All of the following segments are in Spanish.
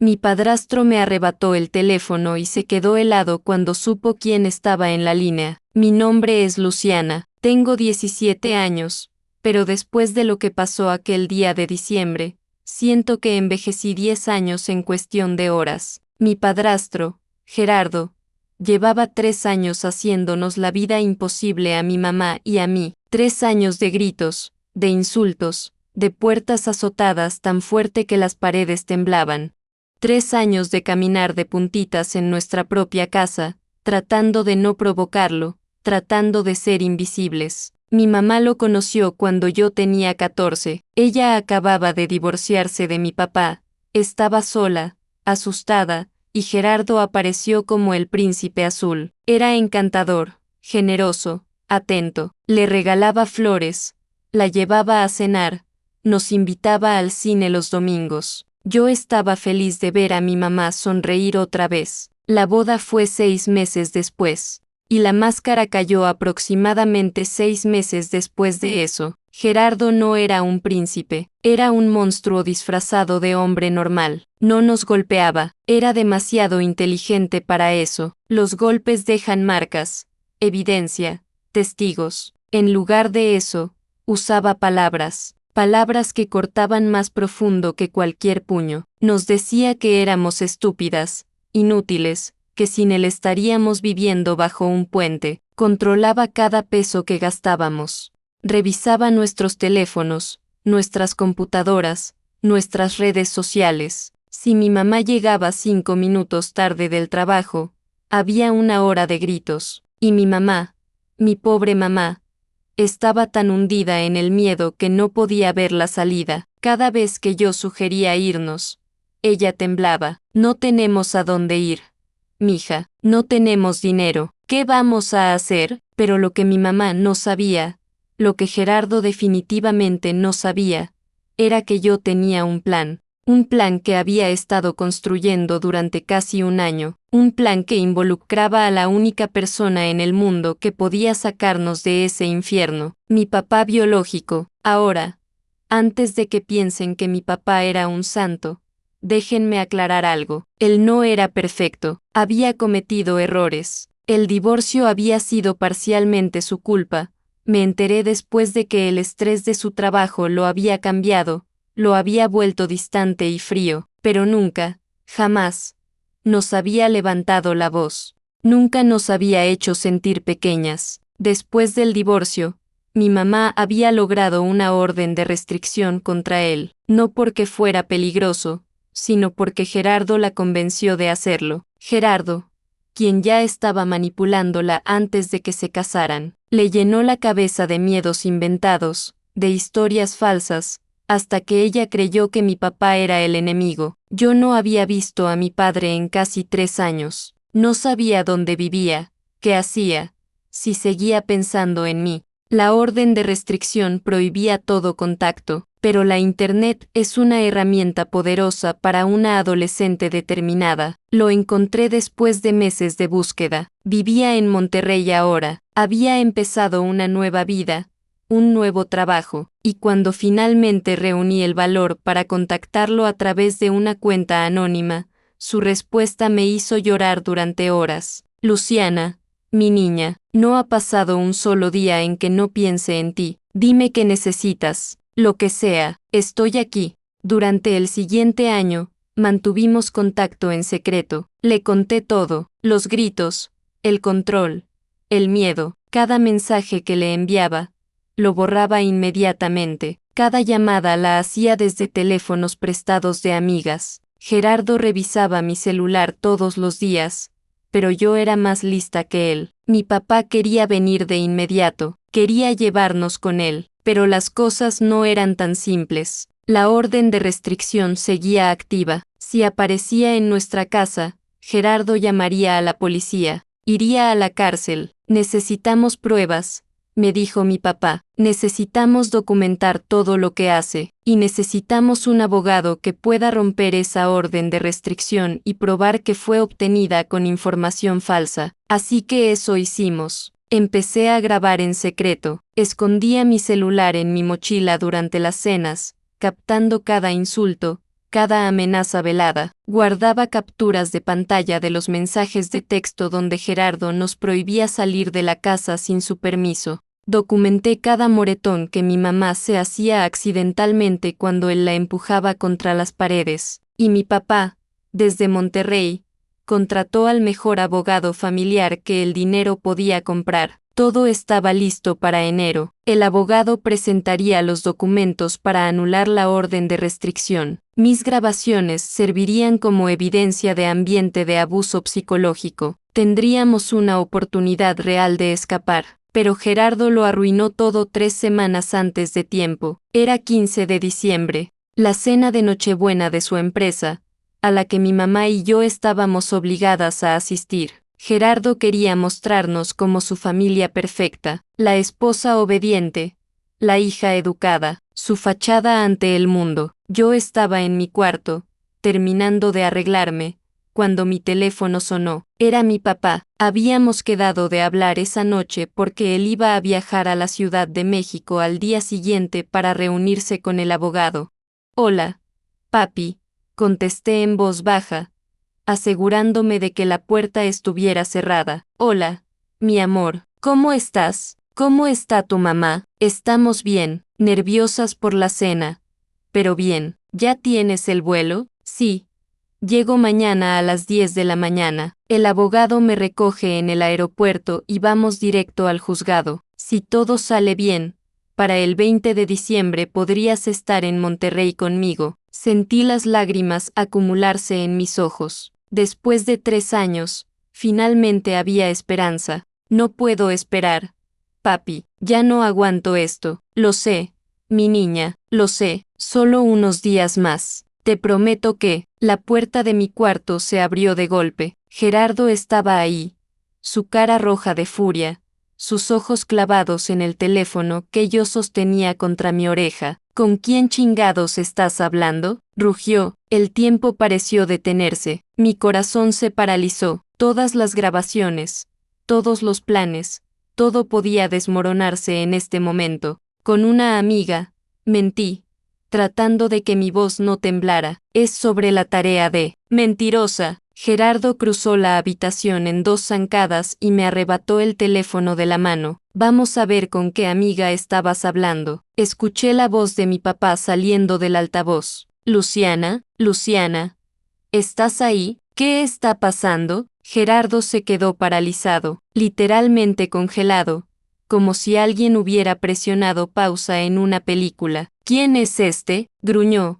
Mi padrastro me arrebató el teléfono y se quedó helado cuando supo quién estaba en la línea. Mi nombre es Luciana, tengo 17 años, pero después de lo que pasó aquel día de diciembre, siento que envejecí 10 años en cuestión de horas. Mi padrastro, Gerardo, llevaba 3 años haciéndonos la vida imposible a mi mamá y a mí. 3 años de gritos, de insultos, de puertas azotadas tan fuerte que las paredes temblaban. 3 años de caminar de puntitas en nuestra propia casa, tratando de no provocarlo, tratando de ser invisibles. Mi mamá lo conoció cuando yo tenía 14. Ella acababa de divorciarse de mi papá, estaba sola, asustada, y Gerardo apareció como el príncipe azul. Era encantador, generoso, atento, le regalaba flores, la llevaba a cenar, nos invitaba al cine los domingos. Yo estaba feliz de ver a mi mamá sonreír otra vez. La boda fue 6 meses después, y la máscara cayó aproximadamente 6 meses después de eso. Gerardo no era un príncipe, era un monstruo disfrazado de hombre normal. No nos golpeaba, era demasiado inteligente para eso. Los golpes dejan marcas, evidencia, testigos. En lugar de eso, usaba palabras que cortaban más profundo que cualquier puño. Nos decía que éramos estúpidas, inútiles, que sin él estaríamos viviendo bajo un puente. Controlaba cada peso que gastábamos. Revisaba nuestros teléfonos, nuestras computadoras, nuestras redes sociales. Si mi mamá llegaba 5 minutos tarde del trabajo, había 1 hora de gritos. Y mi mamá, mi pobre mamá, estaba tan hundida en el miedo que no podía ver la salida. Cada vez que yo sugería irnos, ella temblaba. No tenemos a dónde ir, mija, no tenemos dinero. ¿Qué vamos a hacer? Pero lo que mi mamá no sabía, lo que Gerardo definitivamente no sabía, era que yo tenía un plan que había estado construyendo durante casi 1 año, un plan que involucraba a la única persona en el mundo que podía sacarnos de ese infierno, mi papá biológico. Ahora, antes de que piensen que mi papá era un santo, déjenme aclarar algo. Él no era perfecto, había cometido errores. El divorcio había sido parcialmente su culpa. Me enteré después de que el estrés de su trabajo lo había cambiado, lo había vuelto distante y frío, pero nunca, jamás, nos había levantado la voz. Nunca nos había hecho sentir pequeñas. Después del divorcio, mi mamá había logrado una orden de restricción contra él, no porque fuera peligroso, sino porque Gerardo la convenció de hacerlo. Gerardo, quien ya estaba manipulándola antes de que se casaran, le llenó la cabeza de miedos inventados, de historias falsas, hasta que ella creyó que mi papá era el enemigo. Yo no había visto a mi padre en casi 3 años. No sabía dónde vivía, qué hacía, si seguía pensando en mí. La orden de restricción prohibía todo contacto, pero la Internet es una herramienta poderosa para una adolescente determinada. Lo encontré después de meses de búsqueda. Vivía en Monterrey ahora. Había empezado una nueva vida, un nuevo trabajo, y cuando finalmente reuní el valor para contactarlo a través de una cuenta anónima, su respuesta me hizo llorar durante horas. Luciana, mi niña, no ha pasado un solo día en que no piense en ti. Dime qué necesitas, lo que sea, estoy aquí. Durante el siguiente año, mantuvimos contacto en secreto. Le conté todo, los gritos, el control, el miedo, cada mensaje que le enviaba. Lo borraba inmediatamente. Cada llamada la hacía desde teléfonos prestados de amigas. Gerardo revisaba mi celular todos los días, pero yo era más lista que él. Mi papá quería venir de inmediato, quería llevarnos con él, pero las cosas no eran tan simples. La orden de restricción seguía activa. Si aparecía en nuestra casa, Gerardo llamaría a la policía, iría a la cárcel. Necesitamos pruebas, me dijo mi papá. Necesitamos documentar todo lo que hace, y necesitamos un abogado que pueda romper esa orden de restricción y probar que fue obtenida con información falsa. Así que eso hicimos. Empecé a grabar en secreto. Escondía mi celular en mi mochila durante las cenas, captando cada insulto, cada amenaza velada. Guardaba capturas de pantalla de los mensajes de texto donde Gerardo nos prohibía salir de la casa sin su permiso. Documenté cada moretón que mi mamá se hacía accidentalmente cuando él la empujaba contra las paredes. Y mi papá, desde Monterrey, contrató al mejor abogado familiar que el dinero podía comprar. Todo estaba listo para enero. El abogado presentaría los documentos para anular la orden de restricción. Mis grabaciones servirían como evidencia de ambiente de abuso psicológico. Tendríamos una oportunidad real de escapar. Pero Gerardo lo arruinó todo 3 semanas antes de tiempo. Era 15 de diciembre, la cena de Nochebuena de su empresa, a la que mi mamá y yo estábamos obligadas a asistir. Gerardo quería mostrarnos como su familia perfecta, la esposa obediente, la hija educada, su fachada ante el mundo. Yo estaba en mi cuarto, terminando de arreglarme, cuando mi teléfono sonó. Era mi papá. Habíamos quedado de hablar esa noche porque él iba a viajar a la Ciudad de México al día siguiente para reunirse con el abogado. Hola, papi, contesté en voz baja, asegurándome de que la puerta estuviera cerrada. Hola, mi amor, ¿cómo estás? ¿Cómo está tu mamá? Estamos bien, nerviosas por la cena. Pero bien, ¿ya tienes el vuelo? Sí. Llego mañana a las 10 de la mañana. El abogado me recoge en el aeropuerto y vamos directo al juzgado. Si todo sale bien, para el 20 de diciembre podrías estar en Monterrey conmigo. Sentí las lágrimas acumularse en mis ojos. Después de 3 años, finalmente había esperanza. No puedo esperar. Papi, ya no aguanto esto. Lo sé, mi niña, lo sé. Solo unos días más. Te prometo que... La puerta de mi cuarto se abrió de golpe. Gerardo estaba ahí, su cara roja de furia, sus ojos clavados en el teléfono que yo sostenía contra mi oreja. ¿Con quién chingados estás hablando?, rugió. El tiempo pareció detenerse. Mi corazón se paralizó. Todas las grabaciones, todos los planes, todo podía desmoronarse en este momento. Con una amiga, mentí, tratando de que mi voz no temblara. Es sobre la tarea de... Mentirosa. Gerardo cruzó la habitación en 2 zancadas y me arrebató el teléfono de la mano. Vamos a ver con qué amiga estabas hablando. Escuché la voz de mi papá saliendo del altavoz. Luciana, Luciana, ¿estás ahí? ¿Qué está pasando? Gerardo se quedó paralizado, literalmente congelado, como si alguien hubiera presionado pausa en una película. ¿Quién es este?, gruñó,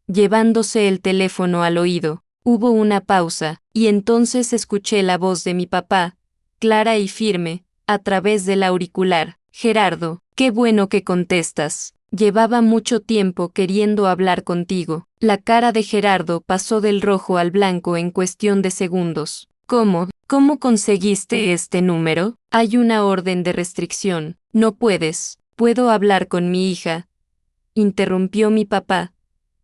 llevándose el teléfono al oído. Hubo una pausa, y entonces escuché la voz de mi papá, clara y firme, a través del auricular. Gerardo, qué bueno que contestas. Llevaba mucho tiempo queriendo hablar contigo. La cara de Gerardo pasó del rojo al blanco en cuestión de segundos. ¿Cómo conseguiste este número? Hay una orden de restricción. No puedes. ¿Puedo hablar con mi hija?, interrumpió mi papá,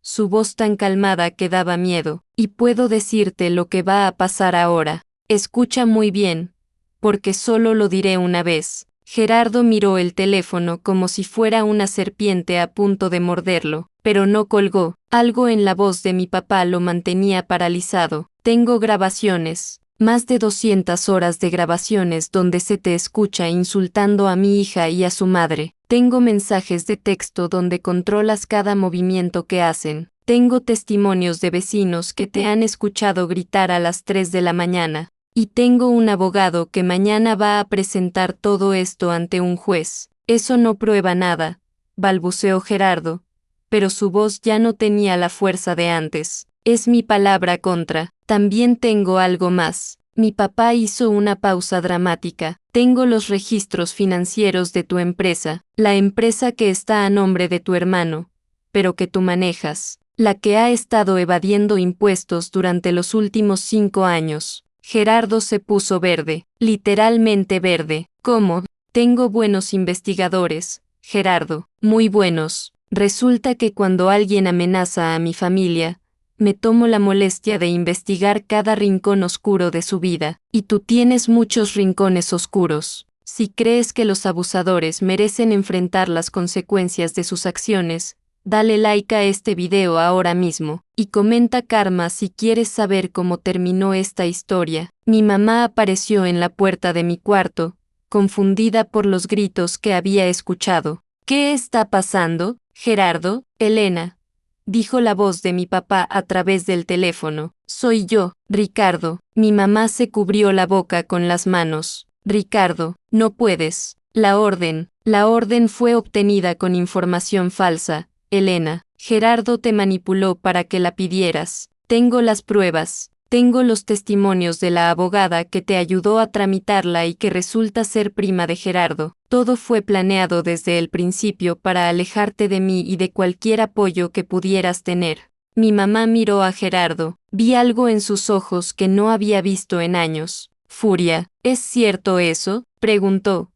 su voz tan calmada que daba miedo. Y puedo decirte lo que va a pasar ahora. Escucha muy bien, porque solo lo diré una vez. Gerardo miró el teléfono como si fuera una serpiente a punto de morderlo, pero no colgó. Algo en la voz de mi papá lo mantenía paralizado. Tengo grabaciones, más de 200 horas de grabaciones donde se te escucha insultando a mi hija y a su madre. Tengo mensajes de texto donde controlas cada movimiento que hacen. Tengo testimonios de vecinos que te han escuchado gritar a las 3 de la mañana. Y tengo un abogado que mañana va a presentar todo esto ante un juez. Eso no prueba nada, balbuceó Gerardo, pero su voz ya no tenía la fuerza de antes. Es mi palabra contra. También tengo algo más. Mi papá hizo una pausa dramática. Tengo los registros financieros de tu empresa, la empresa que está a nombre de tu hermano, pero que tú manejas, la que ha estado evadiendo impuestos durante los últimos 5 años. Gerardo se puso verde, literalmente verde. ¿Cómo? Tengo buenos investigadores, Gerardo, muy buenos. Resulta que cuando alguien amenaza a mi familia, me tomo la molestia de investigar cada rincón oscuro de su vida, y tú tienes muchos rincones oscuros. Si crees que los abusadores merecen enfrentar las consecuencias de sus acciones, Dale like a este video ahora mismo, y comenta karma si quieres saber cómo terminó esta historia. Mi mamá apareció en la puerta de mi cuarto, confundida por los gritos que había escuchado. ¿Qué está pasando, Gerardo? Elena, dijo la voz de mi papá a través del teléfono. Soy yo, Ricardo. Mi mamá se cubrió la boca con las manos. Ricardo, no puedes. La orden fue obtenida con información falsa. Elena, Gerardo te manipuló para que la pidieras. Tengo las pruebas. Tengo los testimonios de la abogada que te ayudó a tramitarla y que resulta ser prima de Gerardo. Todo fue planeado desde el principio para alejarte de mí y de cualquier apoyo que pudieras tener. Mi mamá miró a Gerardo. Vi algo en sus ojos que no había visto en años. Furia. ¿Es cierto eso?, preguntó,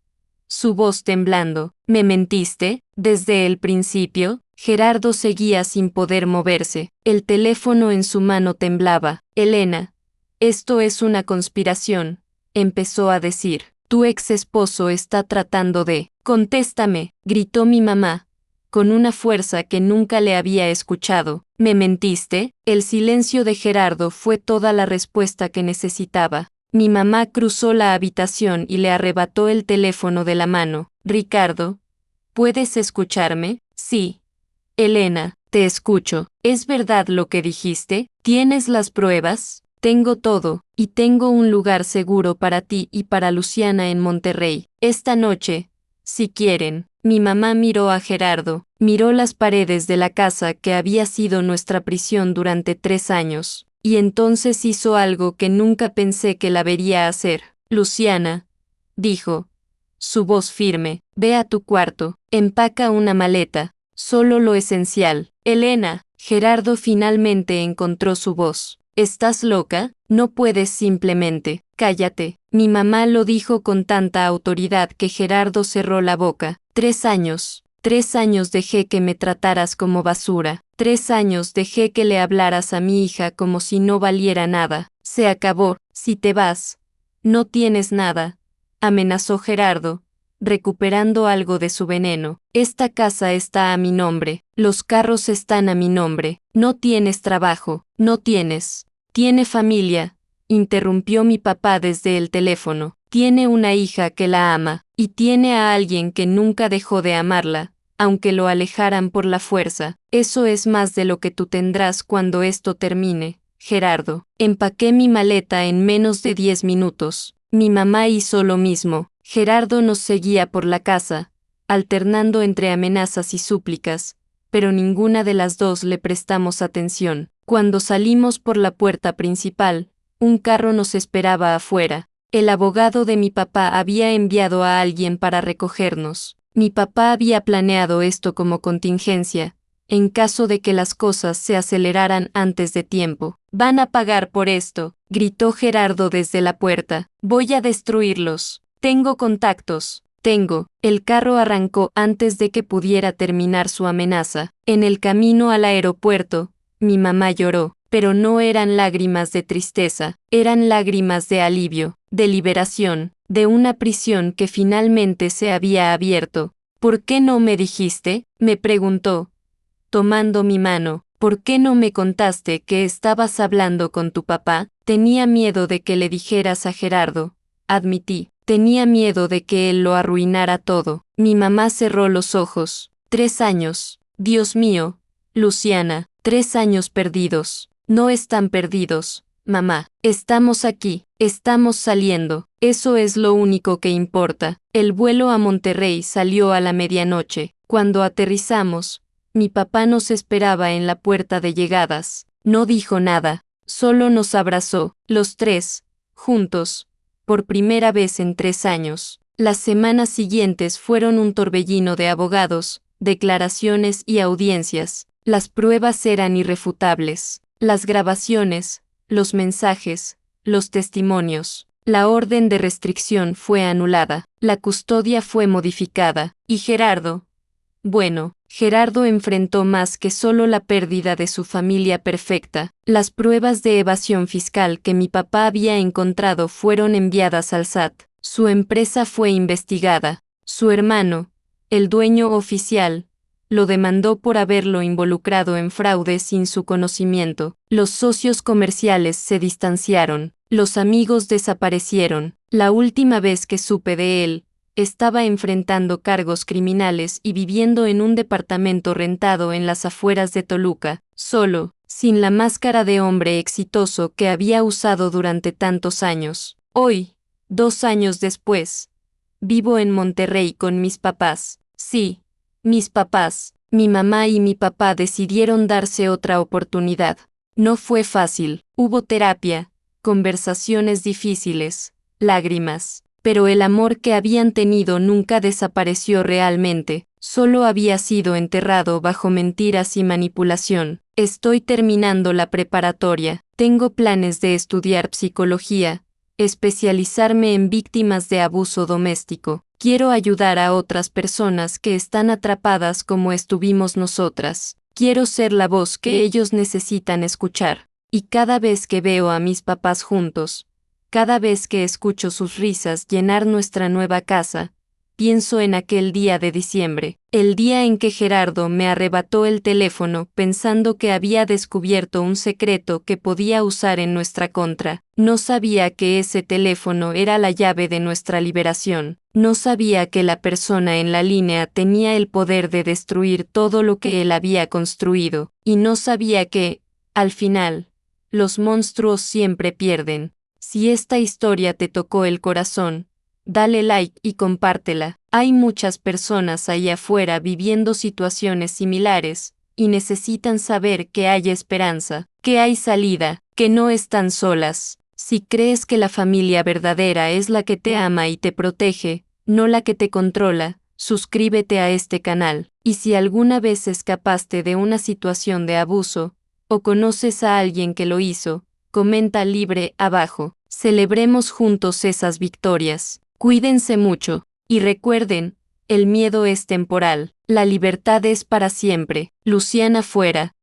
su voz temblando. ¿Me mentiste? Desde el principio. Gerardo seguía sin poder moverse. El teléfono en su mano temblaba. Elena, esto es una conspiración, empezó a decir. Tu ex esposo está tratando de... Contéstame, gritó mi mamá, con una fuerza que nunca le había escuchado. ¿Me mentiste? El silencio de Gerardo fue toda la respuesta que necesitaba. Mi mamá cruzó la habitación y le arrebató el teléfono de la mano. Ricardo, ¿puedes escucharme? Sí. Elena, te escucho. ¿Es verdad lo que dijiste? ¿Tienes las pruebas? Tengo todo, y tengo un lugar seguro para ti y para Luciana en Monterrey. Esta noche, si quieren. Mi mamá miró a Gerardo, miró las paredes de la casa que había sido nuestra prisión durante 3 años. Y entonces hizo algo que nunca pensé que la vería hacer. Luciana, dijo, su voz firme, ve a tu cuarto, empaca una maleta, solo lo esencial. Elena, Gerardo finalmente encontró su voz. ¿Estás loca? No puedes simplemente. Cállate. Mi mamá lo dijo con tanta autoridad que Gerardo cerró la boca. 3 años. 3 años dejé que me trataras como basura. 3 años dejé que le hablaras a mi hija como si no valiera nada. Se acabó. Si te vas, no tienes nada, amenazó Gerardo, recuperando algo de su veneno. Esta casa está a mi nombre, los carros están a mi nombre. No tienes trabajo, no tienes. Tiene familia, interrumpió mi papá desde el teléfono. Tiene una hija que la ama, y tiene a alguien que nunca dejó de amarla, aunque lo alejaran por la fuerza. Eso es más de lo que tú tendrás cuando esto termine, Gerardo. Empaqué mi maleta en menos de 10 minutos. Mi mamá hizo lo mismo. Gerardo nos seguía por la casa, alternando entre amenazas y súplicas, pero ninguna de las dos le prestamos atención. Cuando salimos por la puerta principal, un carro nos esperaba afuera. El abogado de mi papá había enviado a alguien para recogernos. Mi papá había planeado esto como contingencia, en caso de que las cosas se aceleraran antes de tiempo. Van a pagar por esto, gritó Gerardo desde la puerta. Voy a destruirlos. Tengo contactos. Tengo. El carro arrancó antes de que pudiera terminar su amenaza. En el camino al aeropuerto, mi mamá lloró, pero no eran lágrimas de tristeza, eran lágrimas de alivio, de liberación, de una prisión que finalmente se había abierto. ¿Por qué no me dijiste?, me preguntó, tomando mi mano. ¿Por qué no me contaste que estabas hablando con tu papá? Tenía miedo de que le dijeras a Gerardo, admití. Tenía miedo de que él lo arruinara todo. Mi mamá cerró los ojos. 3 años. Dios mío, Luciana, 3 años perdidos. No están perdidos, mamá. Estamos aquí, estamos saliendo. Eso es lo único que importa. El vuelo a Monterrey salió a la medianoche. Cuando aterrizamos, mi papá nos esperaba en la puerta de llegadas. No dijo nada, solo nos abrazó, los 3, juntos, por primera vez en 3 años. Las semanas siguientes fueron un torbellino de abogados, declaraciones y audiencias. Las pruebas eran irrefutables. Las grabaciones, los mensajes, los testimonios. La orden de restricción fue anulada. La custodia fue modificada. Y Gerardo, bueno, Gerardo enfrentó más que solo la pérdida de su familia perfecta. Las pruebas de evasión fiscal que mi papá había encontrado fueron enviadas al SAT. Su empresa fue investigada. Su hermano, el dueño oficial, lo demandó por haberlo involucrado en fraude sin su conocimiento. Los socios comerciales se distanciaron, los amigos desaparecieron. La última vez que supe de él, estaba enfrentando cargos criminales y viviendo en un departamento rentado en las afueras de Toluca, solo, sin la máscara de hombre exitoso que había usado durante tantos años. Hoy, 2 años después, vivo en Monterrey con mis papás. Sí, mis papás, mi mamá y mi papá decidieron darse otra oportunidad. No fue fácil, hubo terapia, conversaciones difíciles, lágrimas, pero el amor que habían tenido nunca desapareció realmente, solo había sido enterrado bajo mentiras y manipulación. Estoy terminando la preparatoria, tengo planes de estudiar psicología, especializarme en víctimas de abuso doméstico. Quiero ayudar a otras personas que están atrapadas como estuvimos nosotras. Quiero ser la voz que ellos necesitan escuchar. Y cada vez que veo a mis papás juntos, cada vez que escucho sus risas llenar nuestra nueva casa, pienso en aquel día de diciembre, el día en que Gerardo me arrebató el teléfono pensando que había descubierto un secreto que podía usar en nuestra contra. No sabía que ese teléfono era la llave de nuestra liberación. No sabía que la persona en la línea tenía el poder de destruir todo lo que él había construido. Y no sabía que, al final, los monstruos siempre pierden. Si esta historia te tocó el corazón, dale like y compártela. Hay muchas personas ahí afuera viviendo situaciones similares, y necesitan saber que hay esperanza, que hay salida, que no están solas. Si crees que la familia verdadera es la que te ama y te protege, no la que te controla, suscríbete a este canal. Y si alguna vez escapaste de una situación de abuso, o conoces a alguien que lo hizo, comenta libre abajo. Celebremos juntos esas victorias. Cuídense mucho, y recuerden, el miedo es temporal, la libertad es para siempre. Luciana fuera.